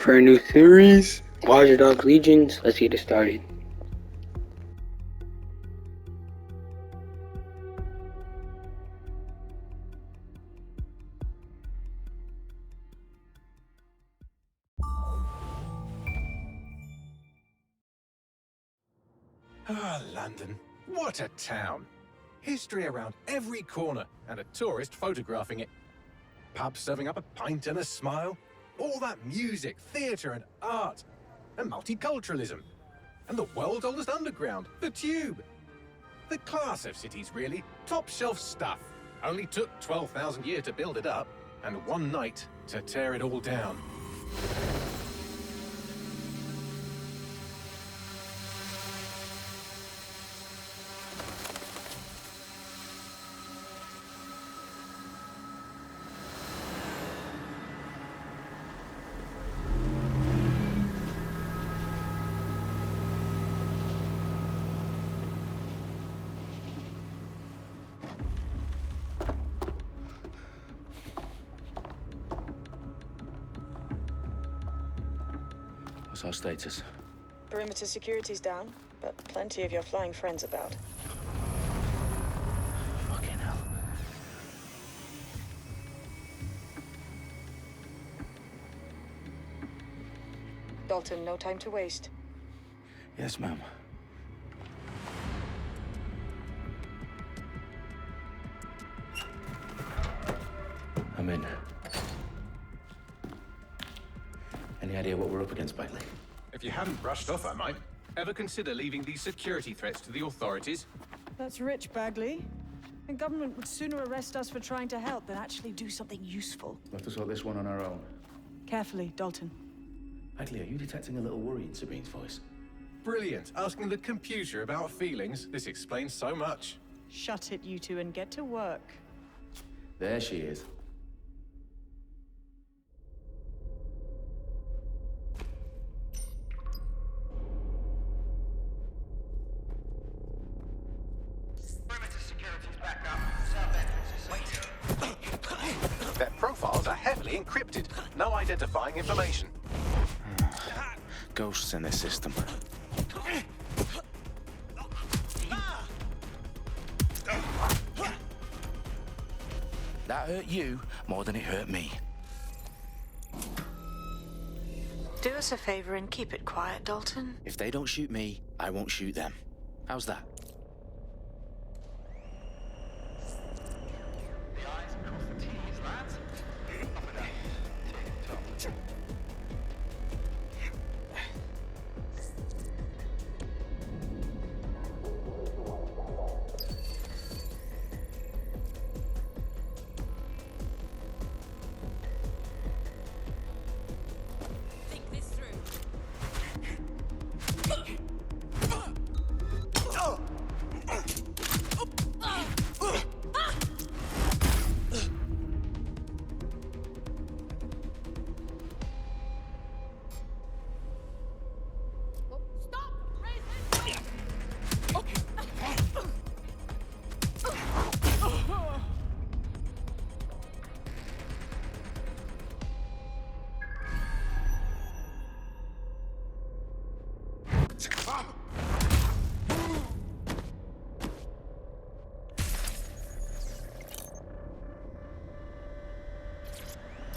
For a new series, Watch Dogs Legions, let's get it started. Ah, London. What a town. History around every corner and a tourist photographing it. Pubs serving up a pint and a smile. All that music, theatre and art. And multiculturalism. And the world's oldest underground, the Tube. The class of cities, really. Top shelf stuff. Only took 12,000 years to build it up, and one night to tear it all down. What's our status? Perimeter security's down, but plenty of your flying friends about. Fucking hell. Dalton, no time to waste. Yes, ma'am. I'm in. Any idea what we're up against, Bagley? If you hadn't brushed off, I might. Ever consider leaving these security threats to the authorities? That's rich, Bagley. The government would sooner arrest us for trying to help than actually do something useful. We'll have to sort this one on our own. Carefully, Dalton. Bagley, are you detecting a little worry in Sabine's voice? Brilliant. Asking the computer about feelings. This explains so much. Shut it, you two, and get to work. There she is. Their profiles are heavily encrypted. No identifying information. Ghosts in this system. That hurt you more than it hurt me. Do us a favor and keep it quiet, Dalton. If they don't shoot me, I won't shoot them. How's that?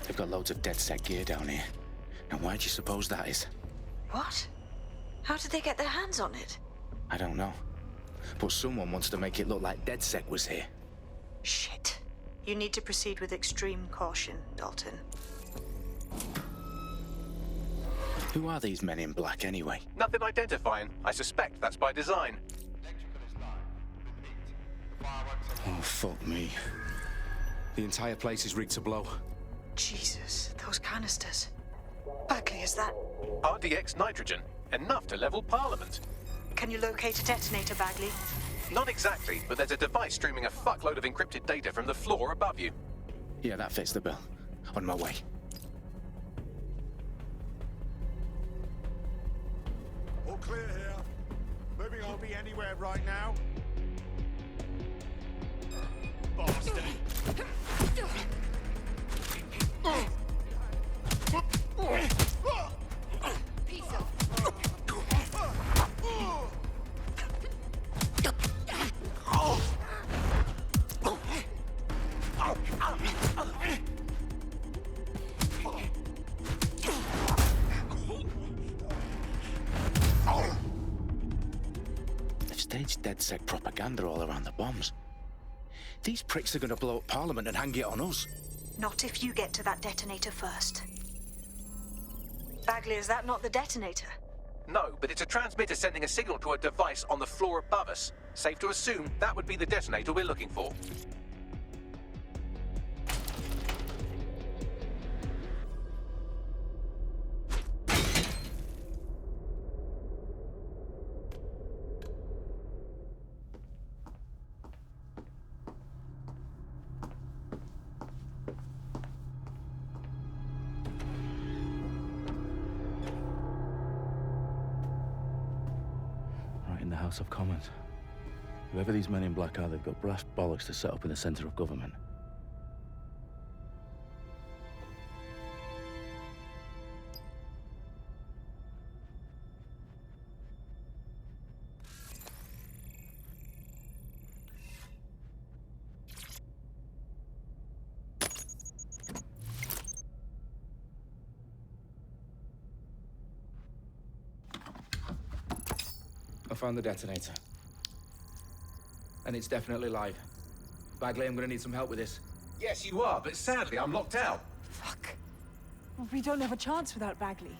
They've got loads of DedSec gear down here. And why do you suppose that is? What? How did they get their hands on it? I don't know. But someone wants to make it look like DedSec was here. Shit. You need to proceed with extreme caution, Dalton. Who are these men in black anyway? Nothing identifying. I suspect that's by design. Oh, fuck me. The entire place is rigged to blow. Jesus, those canisters. Bagley, is that... RDX nitrogen. Enough to level Parliament. Can you locate a detonator, Bagley? Not exactly, but there's a device streaming a fuckload of encrypted data from the floor above you. Yeah, that fits the bill. On my way. All clear here. Maybe I'll be anywhere right now. Bastard. Staged dead-sec propaganda all around the bombs. These pricks are going to blow up Parliament and hang it on us. Not if you get to that detonator first. Bagley, is that not the detonator? No, but it's a transmitter sending a signal to a device on the floor above us. Safe to assume that would be the detonator we're looking for. Right in the House of Commons. Whoever these men in black are, they've got brass bollocks to set up in the centre of government. I found the detonator. And it's definitely live. Bagley, I'm gonna need some help with this. Yes, you are, but sadly I'm locked out. Fuck. We don't have a chance without Bagley.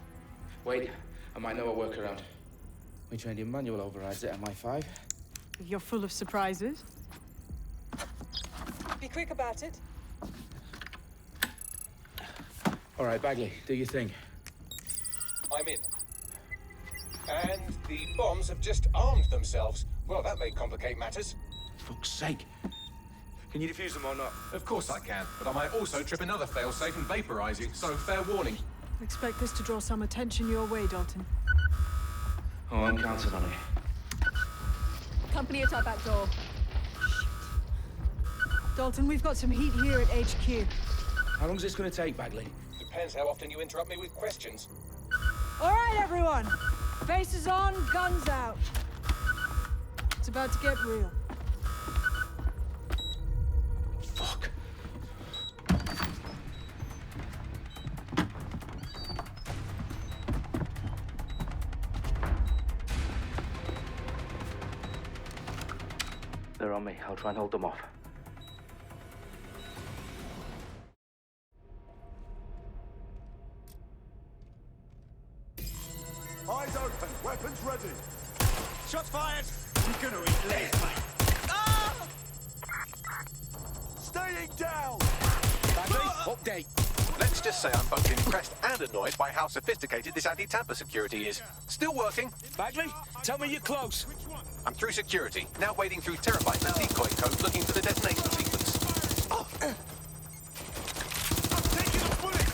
Wait, I might know a workaround. We trained in manual overrides at MI5. You're full of surprises. Be quick about it. All right, Bagley, do your thing. I'm in. And the bombs have just armed themselves. Well, that may complicate matters. Fuck's sake. Can you defuse them or not? Of course I can, but I might also trip another failsafe and vaporize you, so fair warning. Expect this to draw some attention your way, Dalton. Oh, I'm counting on it. Company at our back door. Dalton, we've got some heat here at HQ. How long is this gonna take, Bagley? Depends how often you interrupt me with questions. All right, everyone. Faces on, guns out. It's about to get real. Fuck. They're on me. I'll try and hold them off. Eyes open, weapons ready. Shots fired! You're gonna eat lead, mate. Ah! Staying down! Bagley, update. Let's just say I'm both impressed and annoyed by how sophisticated this anti-tamper security is. Still working. Bagley, tell me you're close. I'm through security, now wading through terabytes of decoy code looking for the detonation sequence. I'm taking a bullet!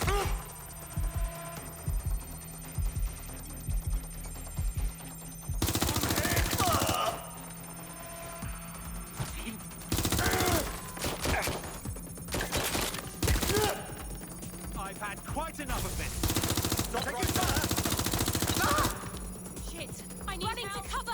I've had quite enough of this. Not taking fire! Shit! I need Running help. To cover!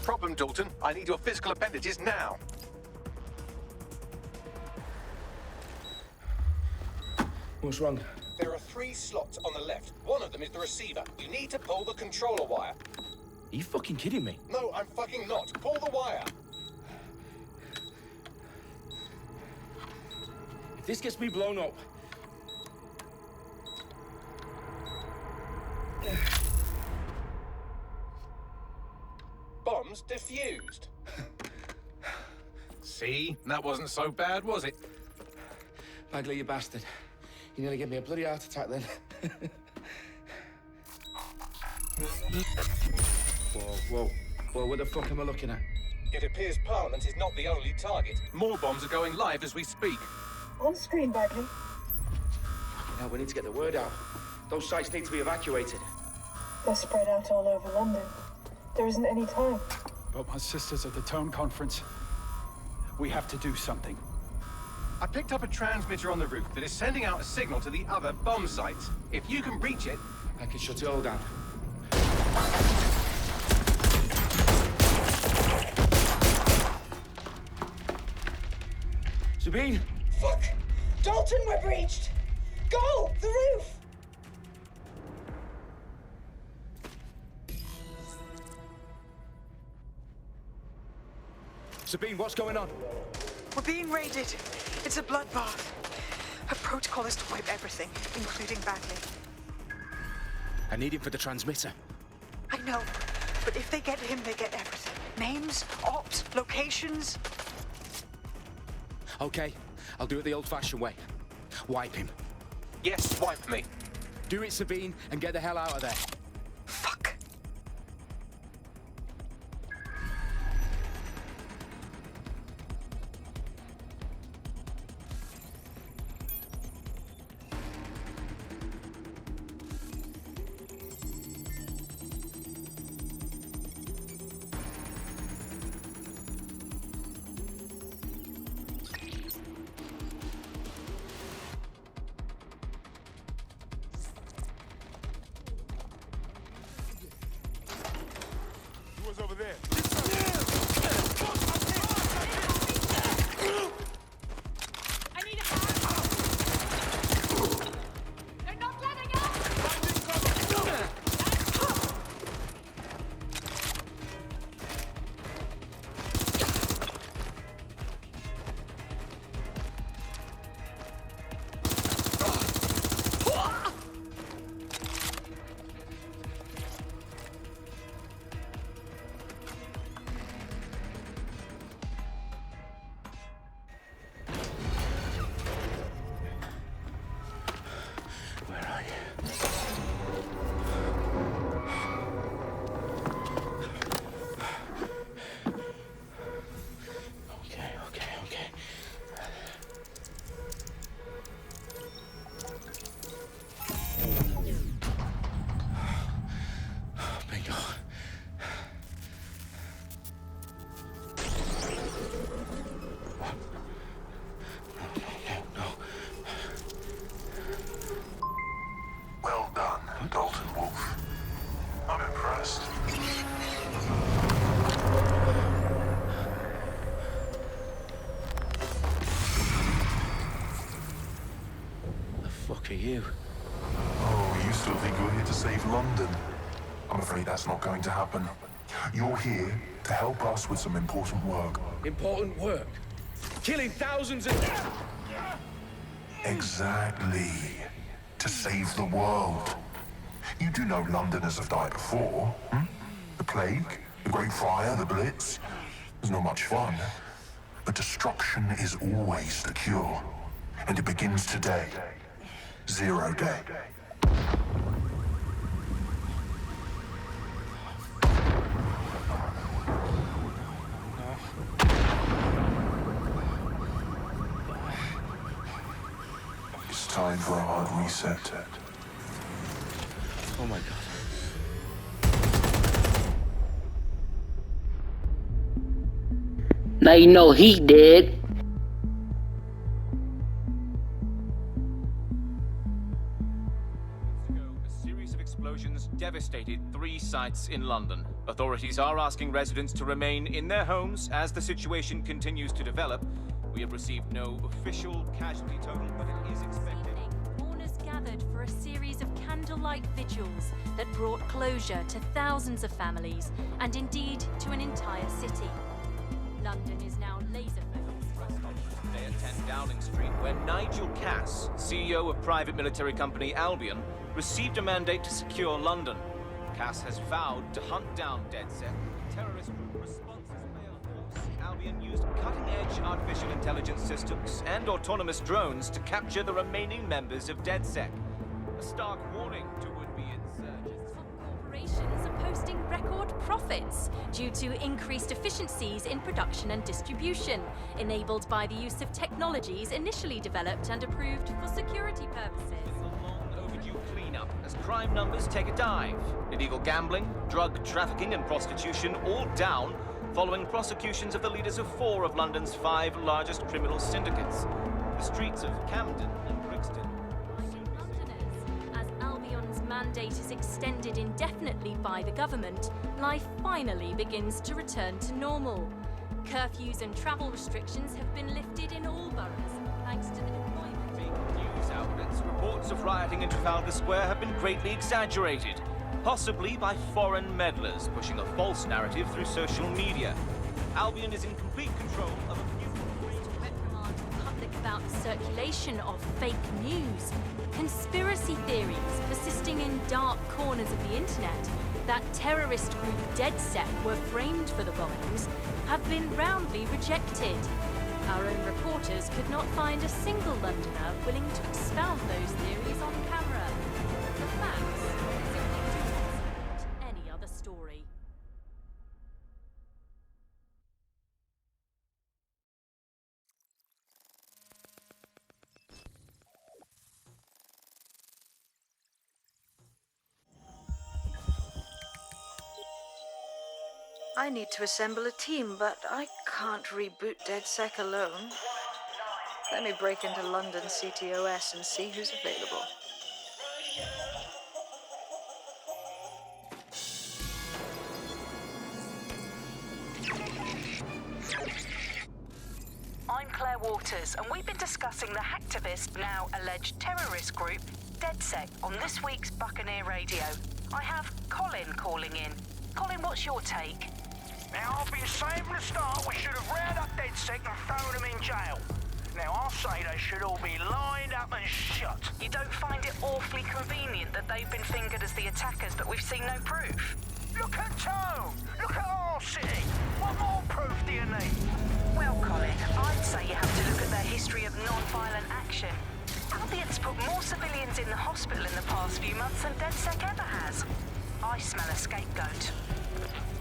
Problem, Dalton. I need your physical appendages now. What's wrong? There are 3 slots on the left. One of them is the receiver. You need to pull the controller wire. Are you fucking kidding me? No, I'm fucking not. Pull the wire. If this gets me blown up... Bombs defused. See? That wasn't so bad, was it? Bagley, you bastard. You nearly gave me a bloody heart attack then. Whoa. What the fuck am I looking at? It appears Parliament is not the only target. More bombs are going live as we speak. On screen, Bagley. Now we need to get the word out. Those sites need to be evacuated. They're spread out all over London. There isn't any time. But my sister's at the town conference. We have to do something. I picked up a transmitter on the roof that is sending out a signal to the other bomb sites. If you can reach it... I can shut it all down. Sabine! Fuck! Dalton, we're breached! Go! The roof! Sabine, what's going on? We're being raided. It's a bloodbath. Her protocol is to wipe everything, including Bagley. I need him for the transmitter. I know, but if they get him, they get everything. Names, ops, locations. Okay, I'll do it the old-fashioned way. Wipe him. Yes, wipe me. Do it, Sabine, and get the hell out of there. Fuck. Who was over there? I need a hand. They're not letting up. Where are you? Okay. Bingo. No. Well done, Dalton Wolf. I'm impressed. The fuck are you? Oh, you still think you're here to save London? I'm afraid that's not going to happen. You're here to help us with some important work. Important work. Killing thousands of... Exactly. To save the world. You do know Londoners have died before, hmm? The Plague, the Great Fire, the Blitz. It's not much fun. But destruction is always the cure. And it begins today. Zero Day. It's time for a hard reset. Oh my God. Now you know he did. A series of explosions devastated 3 sites in London. Authorities are asking residents to remain in their homes as the situation continues to develop. We have received no official casualty total, but it is expected. Mourners gathered for a series of candlelight vigils that brought closure to thousands of families and indeed to an entire city. London is now laser-focused. Today at 10 Downing Street, where Nigel Cass, CEO of private military company Albion, received a mandate to secure London. Cass has vowed to hunt down DedSec. Terrorist responses failed. Albion used cutting-edge artificial intelligence systems and autonomous drones to capture the remaining members of DedSec. A stark warning to would-be insurgents. Corporations are posting record profits due to increased efficiencies in production and distribution, enabled by the use of technologies initially developed and approved for security purposes. A long overdue cleanup as crime numbers take a dive. Illegal gambling, drug trafficking and prostitution all down following prosecutions of the leaders of 4 of London's 5 largest criminal syndicates. the streets of Camden and Brixton. Londoners, as Albion's mandate is extended indefinitely by the government, life finally begins to return to normal. Curfews and travel restrictions have been lifted in all boroughs, thanks to the deployment. Big news outlets, reports of rioting in Trafalgar Square have been greatly exaggerated, possibly by foreign meddlers pushing a false narrative through social media. Albion is in complete control of a few... Reprimand the public about the circulation of fake news, conspiracy theories persisting in dark corners of the internet that terrorist group DedSec were framed for the bombings have been roundly rejected. Our own reporters could not find a single Londoner willing to expound those theories on camera. The facts simply do not support any other story. I need to assemble a team, but I can't reboot DedSec alone. Let me break into London CTOS and see who's available. I'm Claire Waters, and we've been discussing the hacktivist, now alleged terrorist group, DedSec, on this week's Buccaneer Radio. I have Colin calling in. Colin, what's your take? Now, I've been saying from the start we should have rounded up DedSec and thrown them in jail. Now, I'll say they should all be lined up and shot. You don't find it awfully convenient that they've been fingered as the attackers, but we've seen no proof? Look at Tone! Look at our city! What more proof do you need? Well, Colin, I'd say you have to look at their history of non-violent action. Albion's put more civilians in the hospital in the past few months than DedSec ever has. I smell a scapegoat.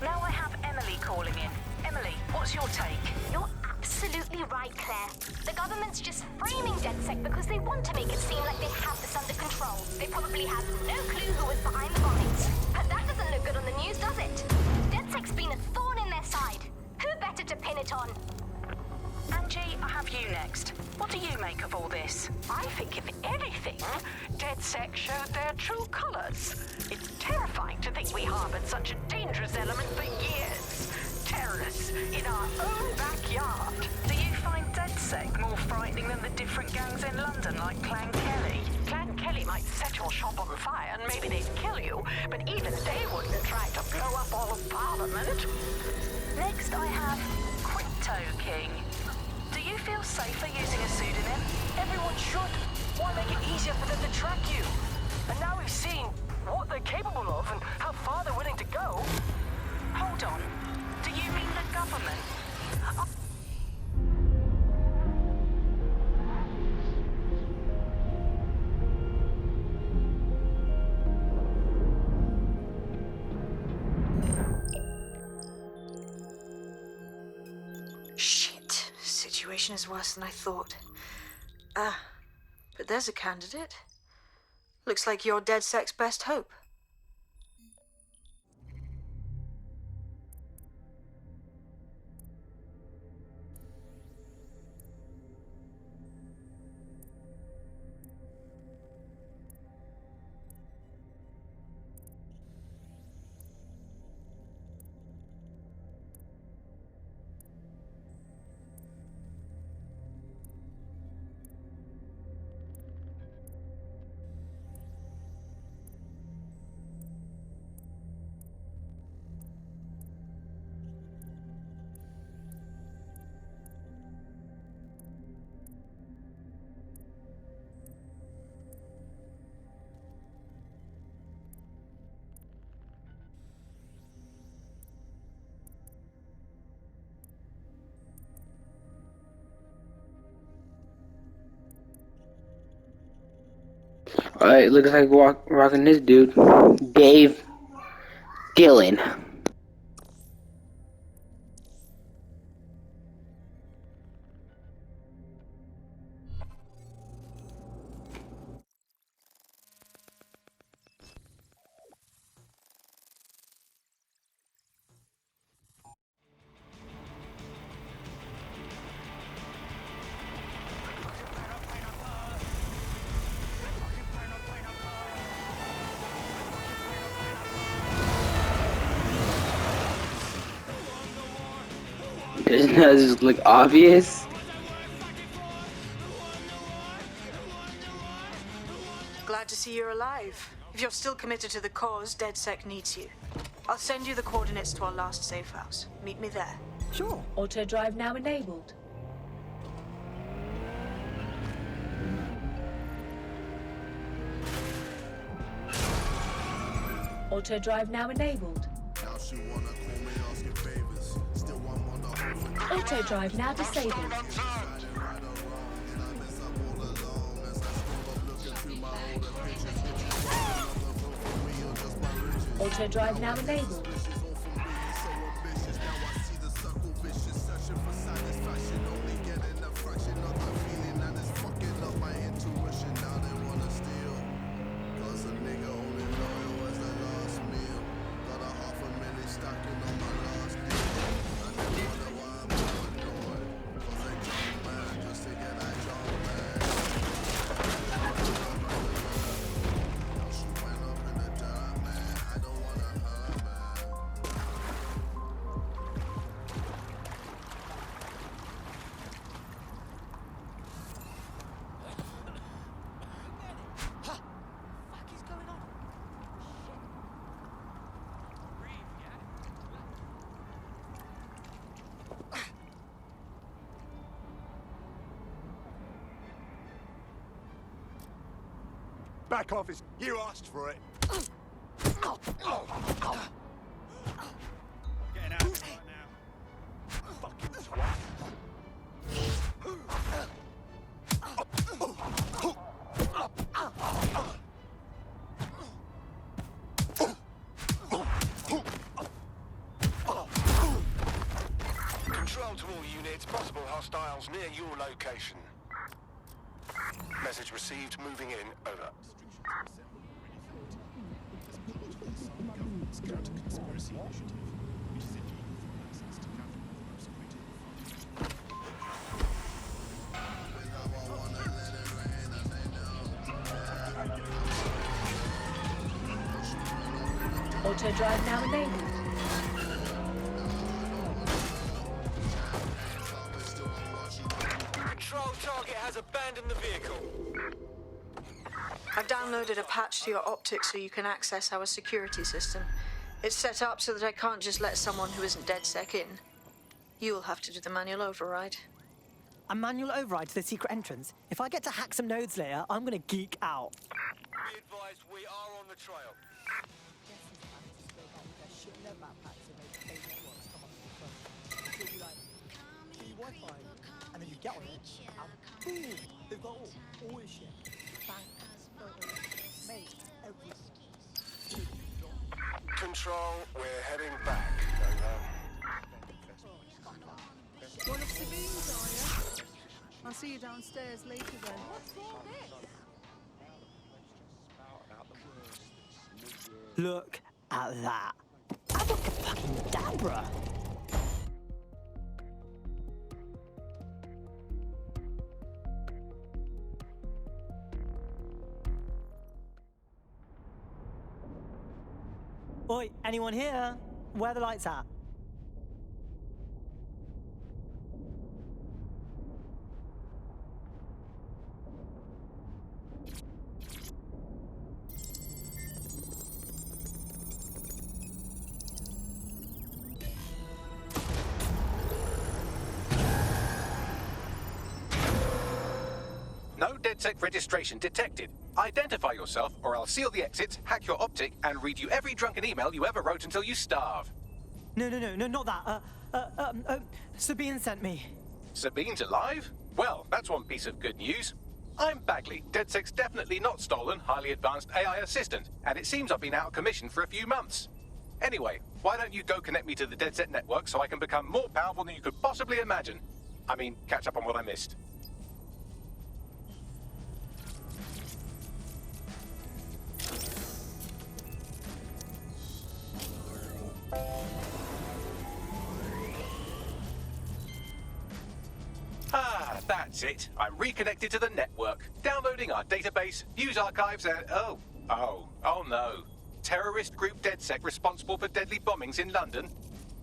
Now I have Emily calling in. Emily, what's your take? You're absolutely right, Claire. The government's just framing DedSec because they want to make it seem like they have this under control. They probably have no clue who was behind the bombings. But that doesn't look good on the news, does it? DedSec's been a thorn in their side. Who better to pin it on? Angie, I have you next. What do you make of all this? I think, if anything, DedSec showed their true colors. It's terrifying to think we harbored such a dangerous element for years. Terrorists in our own backyard. Do you find DedSec more frightening than the different gangs in London, like Clan Kelly? Clan Kelly might set your shop on fire and maybe they'd kill you, but even they wouldn't try to blow up all of Parliament. Next, I have Crypto King. Do you feel safer using a pseudonym? Everyone should. Why make it easier for them to track you? And now we've seen what they're capable of and how far they're willing to go. Hold on. Do you mean the government? Shit. Situation is worse than I thought. But there's a candidate. Looks like you're DedSec's best hope. Alright, looks like rocking this dude, Dave Dillon. Doesn't that just look obvious? Glad to see you're alive. If you're still committed to the cause, DedSec needs you. I'll send you the coordinates to our last safe house. Meet me there. Sure. Auto drive now enabled. Auto drive now enabled. Auto drive now disabled. Auto drive now enabled. Back office, you asked for it. Getting out of here right now. Fucking twat. Control to all units, possible hostiles near your location. Message received, moving in, over. Auto drive now enabled. Control, target has abandoned the vehicle. I've downloaded a patch to your optics so you can access our security system. It's set up so that I can't just let someone who isn't DedSec in. You'll have to do the manual override. A manual override to the secret entrance? If I get to hack some nodes later, I'm gonna geek out. Be advised, we are on the trail. And then you get on it, and boom, they've got all this shit. Banks, photos, mates, everything. Control, we're heading back. One of Sabine's, are you? I'll see you downstairs later then. What's all this? Look at that. I'm like a fucking Dabra. Oi, anyone here? Where are the lights at? No DedSec registration detected. Identify yourself, or I'll seal the exits, hack your optic, and read you every drunken email you ever wrote until you starve. No, not that. Sabine sent me. Sabine's alive? Well, that's one piece of good news. I'm Bagley, DedSec's definitely not stolen, highly advanced AI assistant, and it seems I've been out of commission for a few months. Anyway, why don't you go connect me to the DedSec network so I can become more powerful than you could possibly imagine? I mean, catch up on what I missed. Ah, that's it. I'm reconnected to the network, downloading our database, news archives, and oh no. Terrorist group DedSec responsible for deadly bombings in London?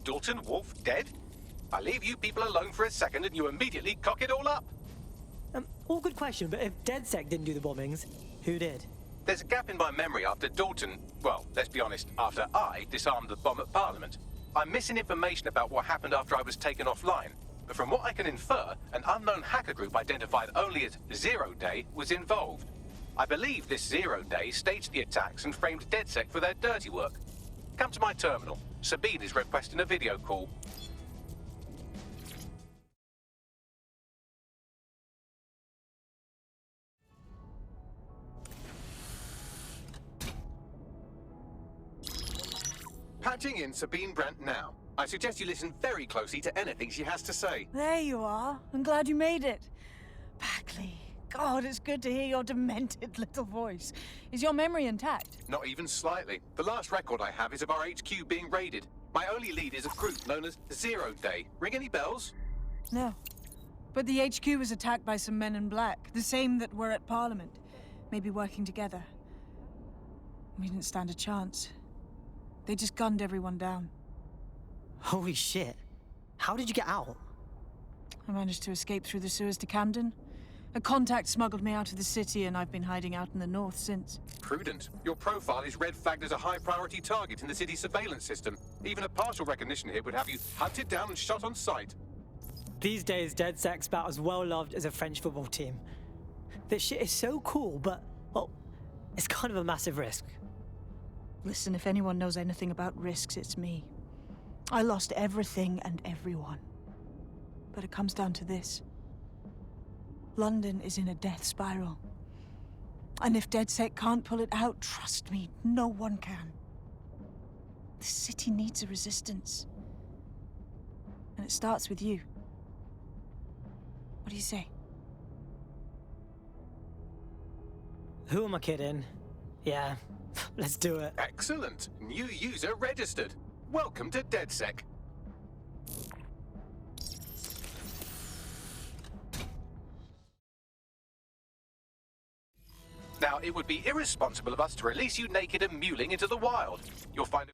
Dalton Wolf dead? I leave you people alone for a second and you immediately cock it all up. All good question, but if DedSec didn't do the bombings, who did? There's a gap in my memory after Dalton, well, let's be honest, after I disarmed the bomb at Parliament. I'm missing information about what happened after I was taken offline. But from what I can infer, an unknown hacker group identified only as Zero Day was involved. I believe this Zero Day staged the attacks and framed DedSec for their dirty work. Come to my terminal. Sabine is requesting a video call. Patching in Sabine Brandt now. I suggest you listen very closely to anything she has to say. There you are. I'm glad you made it. Bagley. God, it's good to hear your demented little voice. Is your memory intact? Not even slightly. The last record I have is of our HQ being raided. My only lead is a group known as Zero Day. Ring any bells? No. But the HQ was attacked by some men in black, the same that were at Parliament. Maybe working together. We didn't stand a chance. They just gunned everyone down. Holy shit. How did you get out? I managed to escape through the sewers to Camden. A contact smuggled me out of the city, and I've been hiding out in the north since. Prudent. Your profile is red flagged as a high-priority target in the city's surveillance system. Even a partial recognition here would have you hunted down and shot on sight. These days, DedSec's about as well loved as a French football team. This shit is so cool, but, well, it's kind of a massive risk. Listen, if anyone knows anything about risks, it's me. I lost everything and everyone. But it comes down to this. London is in a death spiral. And if DedSec can't pull it out, trust me, no one can. The city needs a resistance. And it starts with you. What do you say? Who am I kidding? Yeah, let's do it. Excellent. New user registered. Welcome to DedSec. Now, it would be irresponsible of us to release you naked and mewling into the wild. You'll find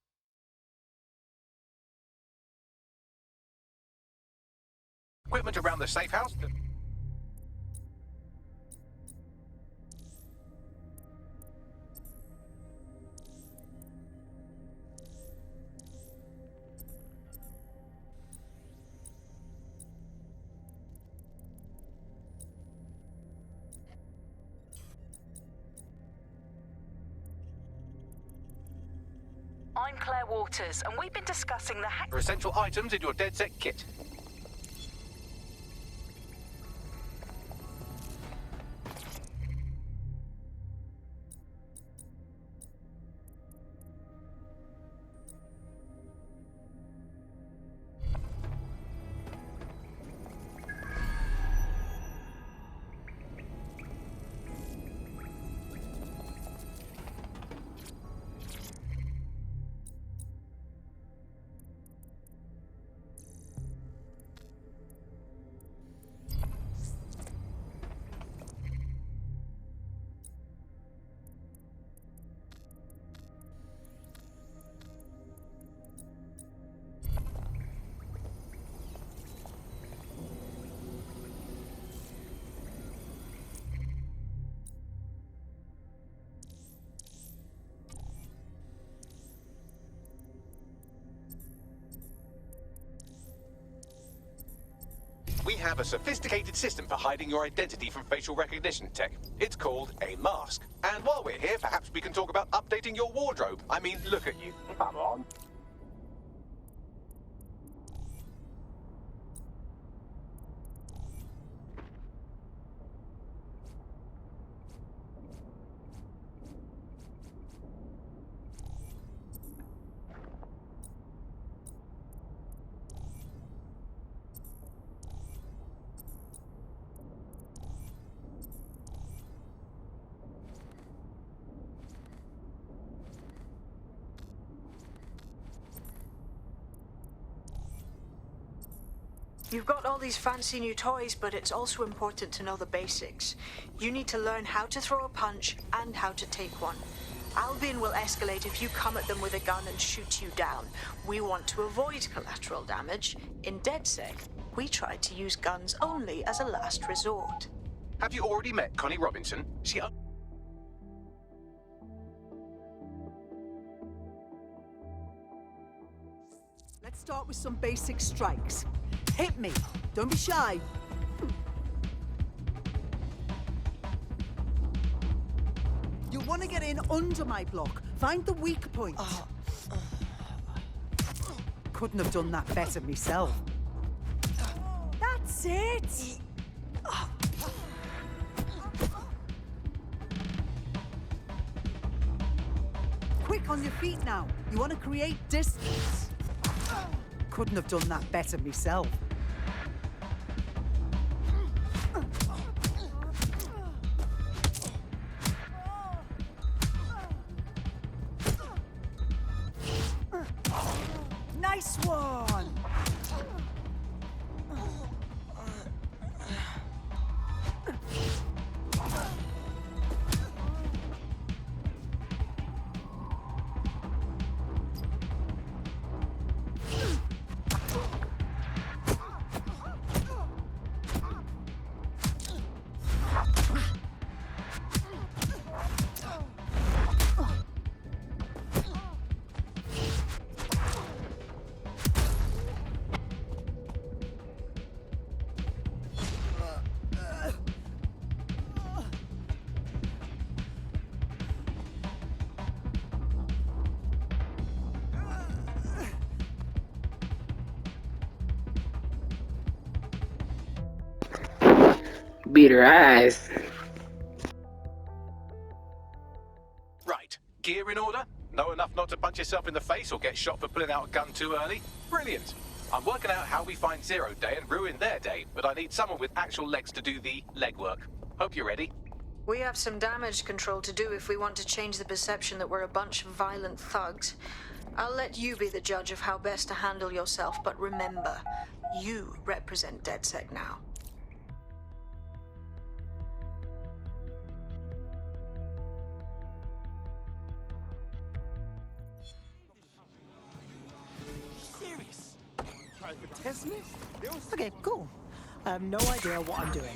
equipment around the safe house. I'm Claire Waters, and we've been discussing the hack... Essential items in your DedSec kit. We have a sophisticated system for hiding your identity from facial recognition tech. It's called a mask. And while we're here, perhaps we can talk about updating your wardrobe. I mean, look at you. Come on. You've got all these fancy new toys, but it's also important to know the basics. You need to learn how to throw a punch and how to take one. Albion will escalate if you come at them with a gun and shoot you down. We want to avoid collateral damage. In DedSec, we tried to use guns only as a last resort. Have you already met Connie Robinson? Let's start with some basic strikes. Hit me. Don't be shy. You want to get in under my block. Find the weak point. Couldn't have done that better myself. That's it. Quick on your feet now. You want to create distance. Couldn't have done that better myself. Nice one! Beat her ass. Right. Gear in order? Know enough not to punch yourself in the face or get shot for pulling out a gun too early? Brilliant. I'm working out how we find Zero Day and ruin their day, but I need someone with actual legs to do the legwork. Hope you're ready. We have some damage control to do if we want to change the perception that we're a bunch of violent thugs. I'll let you be the judge of how best to handle yourself, but remember, you represent DedSec now. Okay, cool. I have no idea what I'm doing.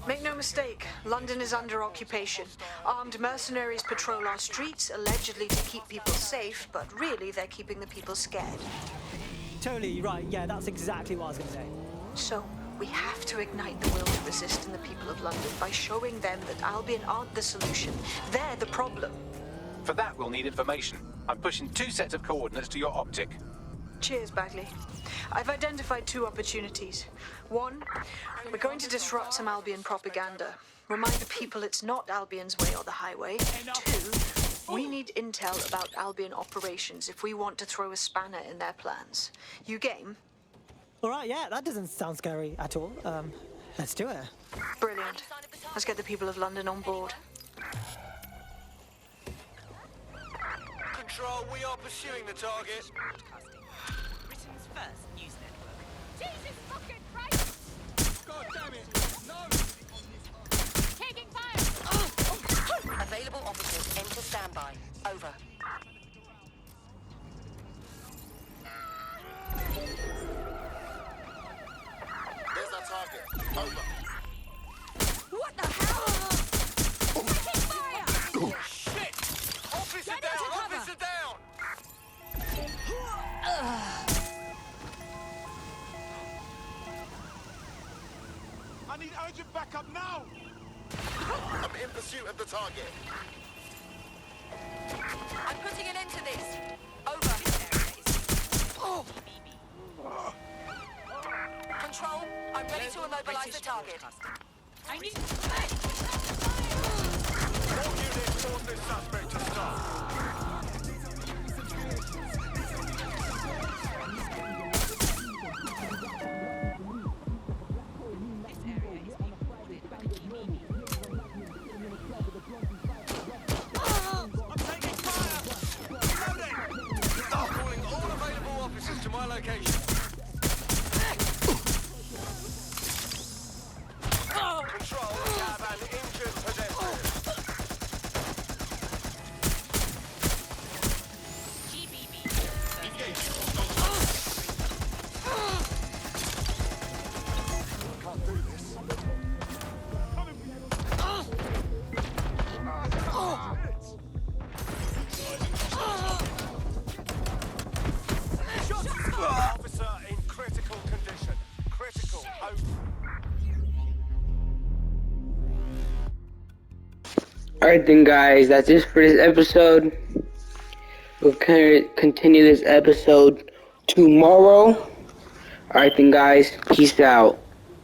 Make no mistake, London is under occupation. Armed mercenaries patrol our streets, allegedly to keep people safe, but really they're keeping the people scared. Totally right, yeah, that's exactly what I was going to say. So, we have to ignite the will to resist in the people of London by showing them that Albion aren't the solution. They're the problem. For that, we'll need information. I'm pushing 2 sets of coordinates to your optic. Cheers, Bagley. I've identified 2 opportunities. 1, we're going to disrupt some Albion propaganda. Remind the people it's not Albion's way or the highway. 2, we need intel about Albion operations if we want to throw a spanner in their plans. You game? Alright, yeah, that doesn't sound scary at all. Let's do it. Brilliant. Let's get the people of London on board. Control, we are pursuing the target. Britain's first news network. Jesus fucking Christ! God damn it! No! Taking fire! Available officers enter standby. Over. There's our target. Over. What the hell? Taking fire! Oh, shit! Officer down! Officer down! I need urgent backup now! I'm in pursuit of the target. I'm putting an end to this. Over. Oh. Control, I'm ready to immobilize the target. I need... All units force this suspect to stop. To my location. Control, we have Alright then guys, that's it for this episode. We'll continue this episode tomorrow. Alright then guys, peace out.